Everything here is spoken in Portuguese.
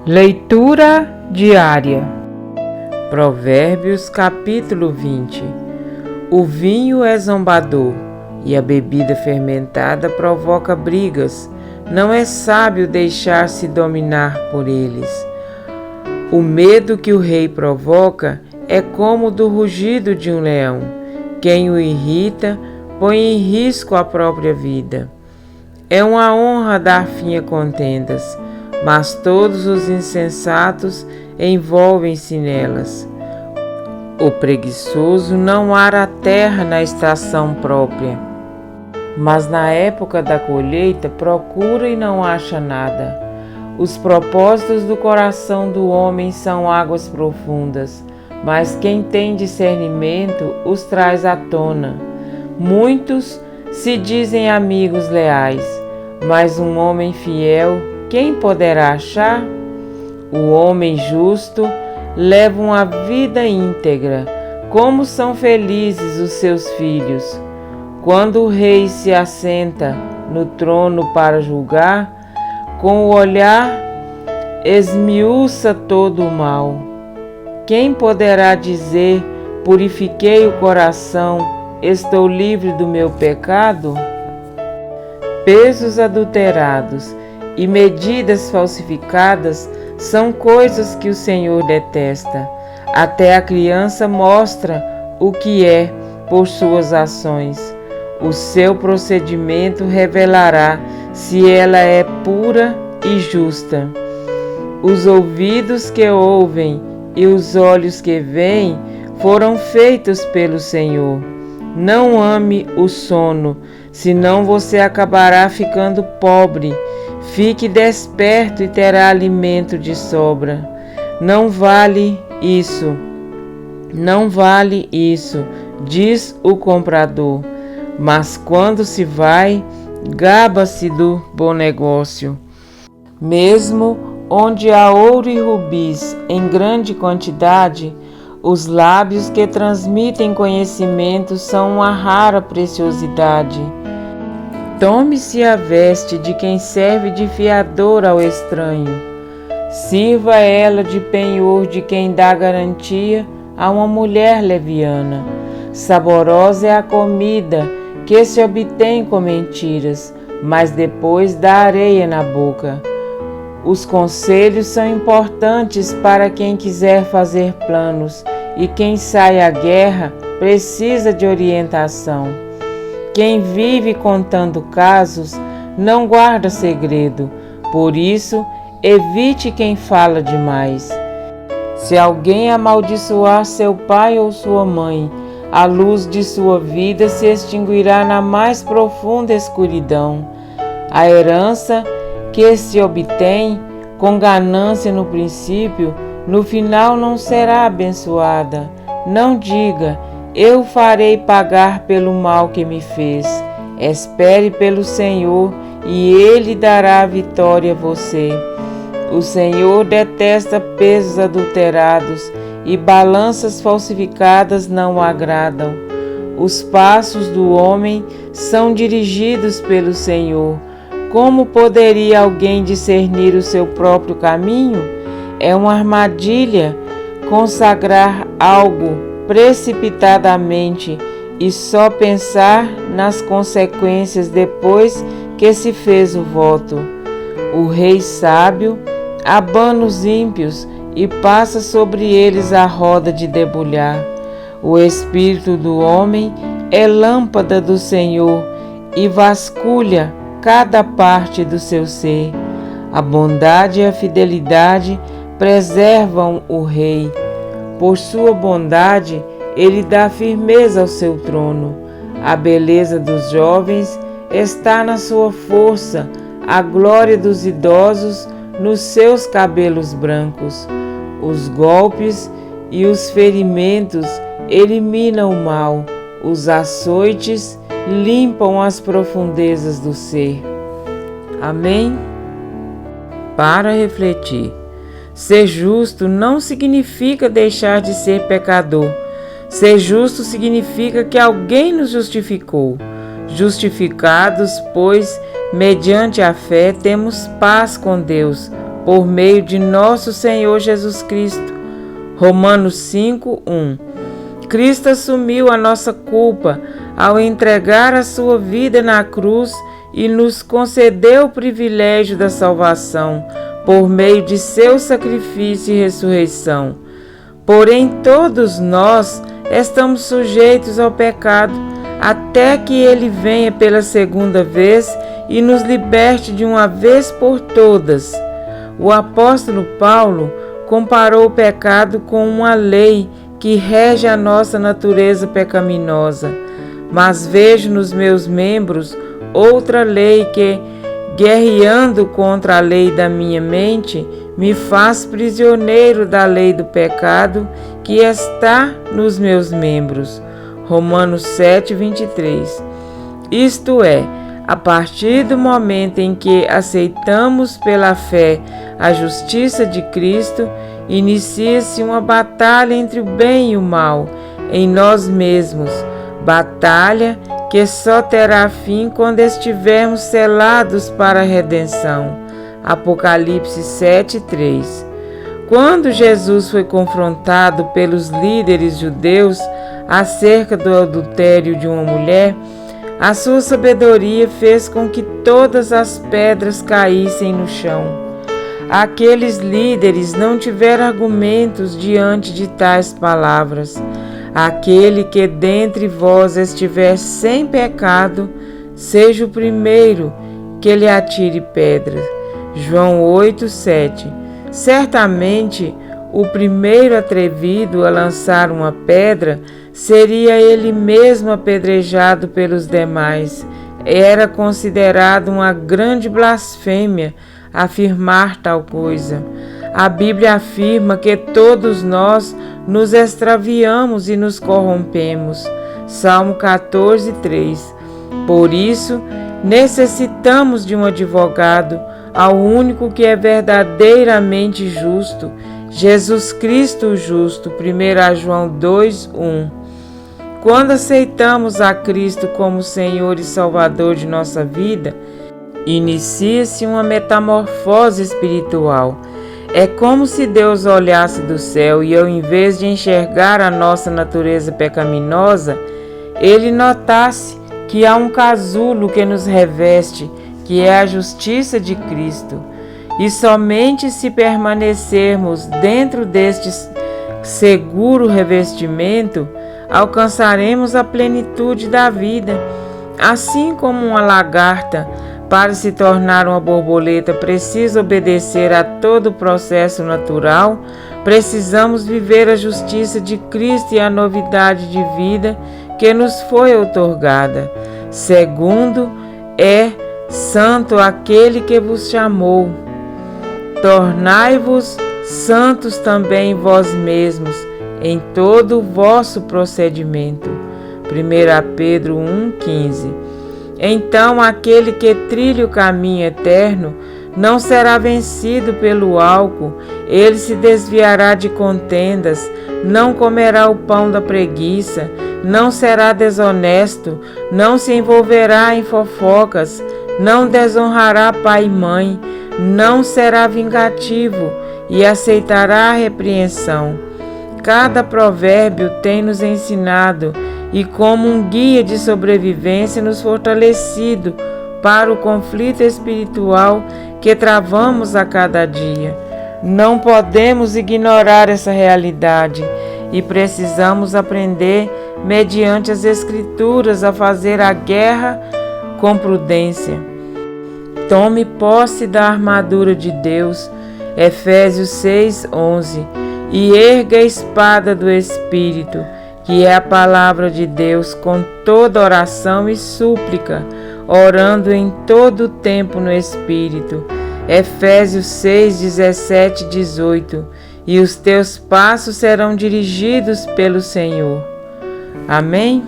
Leitura diária. Provérbios capítulo 20. O vinho é zombador e a bebida fermentada provoca brigas. Não é sábio deixar-se dominar por eles. O medo que o rei provoca é como o do rugido de um leão. Quem o irrita põe em risco a própria vida. É uma honra dar fim a contendas, mas todos os insensatos envolvem-se nelas. O preguiçoso não ara a terra na estação própria, mas na época da colheita procura e não acha nada. Os propósitos do coração do homem são águas profundas, mas quem tem discernimento os traz à tona. Muitos se dizem amigos leais, mas um homem fiel, quem poderá achar? O homem justo leva uma vida íntegra. Como são felizes os seus filhos! Quando o rei se assenta no trono para julgar, com o olhar esmiuça todo o mal. Quem poderá dizer: purifiquei o coração, estou livre do meu pecado? Pesos adulterados e medidas falsificadas são coisas que o Senhor detesta. Até a criança mostra o que é por suas ações. O seu procedimento revelará se ela é pura e justa. Os ouvidos que ouvem e os olhos que veem foram feitos pelo Senhor. Não ame o sono, senão você acabará ficando pobre. Fique desperto e terá alimento de sobra. Não vale isso, diz o comprador. Mas quando se vai, gaba-se do bom negócio. Mesmo onde há ouro e rubis em grande quantidade, os lábios que transmitem conhecimento são uma rara preciosidade. Tome-se a veste de quem serve de fiador ao estranho. Sirva ela de penhor de quem dá garantia a uma mulher leviana. Saborosa é a comida que se obtém com mentiras, mas depois dá areia na boca. Os conselhos são importantes para quem quiser fazer planos, e quem sai à guerra precisa de orientação. Quem vive contando casos não guarda segredo, por isso evite quem fala demais. Se alguém amaldiçoar seu pai ou sua mãe, a luz de sua vida se extinguirá na mais profunda escuridão. A herança que se obtém com ganância no princípio, no final não será abençoada. Não diga: eu farei pagar pelo mal que me fez. Espere pelo Senhor e Ele dará a vitória a você. O Senhor detesta pesos adulterados e balanças falsificadas não o agradam. Os passos do homem são dirigidos pelo Senhor. Como poderia alguém discernir o seu próprio caminho? É uma armadilha consagrar algo precipitadamente e só pensar nas consequências depois que se fez o voto. O rei sábio abana os ímpios e passa sobre eles a roda de debulhar. O espírito do homem é lâmpada do Senhor e vasculha cada parte do seu ser. A bondade e a fidelidade preservam o rei. Por sua bondade, ele dá firmeza ao seu trono. A beleza dos jovens está na sua força, a glória dos idosos nos seus cabelos brancos. Os golpes e os ferimentos eliminam o mal. Os açoites limpam as profundezas do ser. Amém? Para refletir. Ser justo não significa deixar de ser pecador. Ser justo significa que alguém nos justificou. Justificados, pois, mediante a fé, temos paz com Deus, por meio de nosso Senhor Jesus Cristo. Romanos 5:1. Cristo assumiu a nossa culpa ao entregar a sua vida na cruz e nos concedeu o privilégio da salvação por meio de seu sacrifício e ressurreição. Porém, todos nós estamos sujeitos ao pecado, até que ele venha pela segunda vez e nos liberte de uma vez por todas. O apóstolo Paulo comparou o pecado com uma lei que rege a nossa natureza pecaminosa. Mas vejo nos meus membros outra lei que, guerreando contra a lei da minha mente, me faz prisioneiro da lei do pecado que está nos meus membros. Romanos 7:23. Isto é, a partir do momento em que aceitamos pela fé a justiça de Cristo, inicia-se uma batalha entre o bem e o mal em nós mesmos, batalha que só terá fim quando estivermos selados para a redenção. Apocalipse 7:3. Quando Jesus foi confrontado pelos líderes judeus acerca do adultério de uma mulher, a sua sabedoria fez com que todas as pedras caíssem no chão. Aqueles líderes não tiveram argumentos diante de tais palavras. Aquele que dentre vós estiver sem pecado, seja o primeiro que lhe atire pedra. João 8:7. Certamente, o primeiro atrevido a lançar uma pedra seria ele mesmo apedrejado pelos demais. Era considerado uma grande blasfêmia afirmar tal coisa. A Bíblia afirma que todos nós nos extraviamos e nos corrompemos. Salmo 14:3. Por isso, necessitamos de um advogado, ao único que é verdadeiramente justo, Jesus Cristo o justo. 1 João 2:1. Quando aceitamos a Cristo como Senhor e Salvador de nossa vida, inicia-se uma metamorfose espiritual. É como se Deus olhasse do céu e, ao invés de enxergar a nossa natureza pecaminosa, Ele notasse que há um casulo que nos reveste, que é a justiça de Cristo. E somente se permanecermos dentro deste seguro revestimento, alcançaremos a plenitude da vida. Assim como uma lagarta, para se tornar uma borboleta, precisa obedecer a todo o processo natural, precisamos viver a justiça de Cristo e a novidade de vida que nos foi outorgada. Segundo, é santo aquele que vos chamou. Tornai-vos santos também vós mesmos, em todo o vosso procedimento. 1 Pedro 1,15. Então aquele que trilha o caminho eterno não será vencido pelo álcool, ele se desviará de contendas, não comerá o pão da preguiça, não será desonesto, não se envolverá em fofocas, não desonrará pai e mãe, não será vingativo e aceitará a repreensão. Cada provérbio tem nos ensinado e como um guia de sobrevivência nos fortalecido para o conflito espiritual que travamos a cada dia. Não podemos ignorar essa realidade e precisamos aprender, mediante as Escrituras, a fazer a guerra com prudência. Tome posse da armadura de Deus, Efésios 6:11, e erga a espada do Espírito, que é a palavra de Deus, com toda oração e súplica, orando em todo o tempo no Espírito. Efésios 6:17-18. E os teus passos serão dirigidos pelo Senhor. Amém?